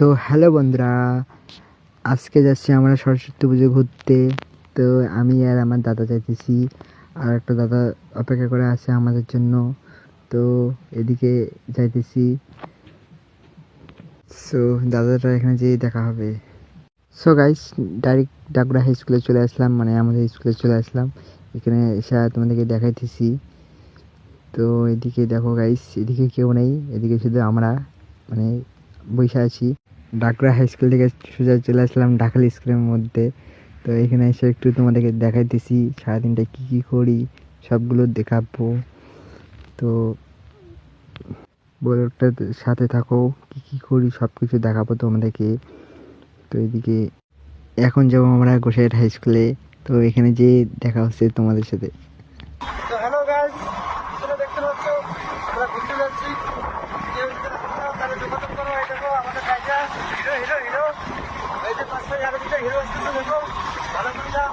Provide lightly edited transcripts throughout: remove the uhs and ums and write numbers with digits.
So hello বন্ধুরা, আজকে যাচ্ছি আমরা সরস্বতী পুজো ঘুরতে। তো আমি আর আমার দাদা যাইতেছি, আর একটা দাদা অপেক্ষা করে আছে আমাদের জন্য। তো এদিকে যাইতেছি। সো দাদাটা এখানে যেয়ে দেখা হবে। সো গাইস, ডাইরেক্ট ডাকুরা হাই স্কুলে চলে আসলাম, মানে আমাদের স্কুলে চলে আসলাম। এখানে এসে তোমাদেরকে দেখাইতেছি। তো এদিকে দেখো গাইস, এদিকে কেউ নেই, এদিকে শুধু আমরা মানে বসে আছি। ডাকরা হাই স্কুল থেকে সোজা চলে আসলাম ঢাকাল স্কুলের মধ্যে। তো এখানে এসে একটু তোমাদেরকে দেখাইতেছি সারাদিনটা কী কী করি, সবগুলো দেখাবো। তো বড়টার সাথে থাকো, কী কী করি সব কিছু দেখাবো তোমাদেরকে। তো এদিকে এখন যাবো আমরা গোসাইট হাই স্কুলে। তো এখানে যে দেখা হচ্ছে তোমাদের সাথে। তো হ্যালো গাইস, আসলে দেখতে পাচ্ছ আমরা ঘুরতে যাচ্ছি। কেউ যদি চাও তাহলে যোগাযোগ করো। এই দেখো আমাদের জায়গা, হিরো হিরো হিরো। এই যে পাঁচটা আরো দুটো হিরো আসতেছে, দেখো ভালো করে যাও।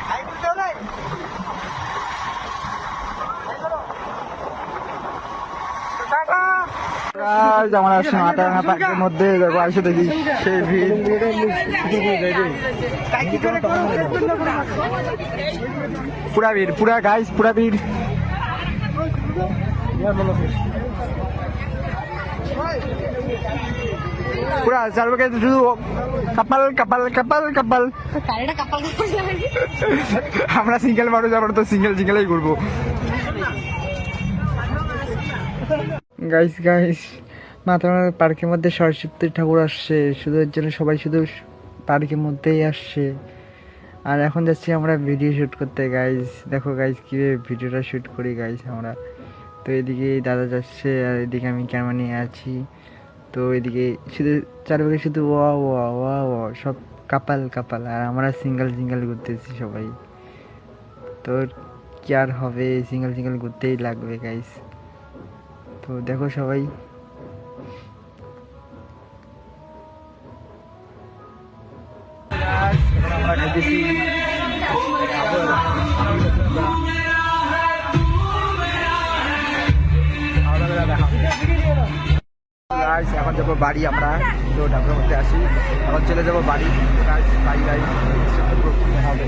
হাই করতে হবে আমার আসছে মাটারাঙ্গা পার্কের মধ্যে, দেখো আসে দেখি সেই ভিড়। পুরা ভিড়, পুরা গাইস, পুরা ভিড়। পুরা চারপাশে শুধু কাপাল কাপাল কাপাল কাপাল। আমরা সিঙ্গেল মানুষ, আমরা তো সিঙ্গেল সিঙ্গেলই ঘুরবো। গাইস গাইস, মাতারাঙ্গা পার্কের মধ্যে সরস্বতী ঠাকুর আসছে, শুধু এর জন্য সবাই শুধু পার্কের মধ্যেই আসছে। আর এখন যাচ্ছি আমরা ভিডিও শ্যুট করতে গাইস। দেখো গাইস কীভাবে ভিডিওটা শ্যুট করি গাইস আমরা। তো এদিকে দাদা যাচ্ছে আর এদিকে আমি ক্যামেরা নিয়ে আছি। তো এদিকে শুধু চারপাশে শুধু ওয়া ওয়া ওয়া ওয়া, সব কাপাল কাপাল, আর আমরা সিঙ্গেল সিঙ্গেল ঘুরতেছি সবাই। তো কি আর হবে, সিঙ্গেল সিঙ্গেল ঘুরতেই লাগবে গাইস। তো দেখো সবাই। আমরা খাইতেছি এখন যাবো বাড়ি আমরা। তো ঢাকার মধ্যে আসি, এখন চলে যাবো বাড়ি। বাড়ি বাড়ি হবে।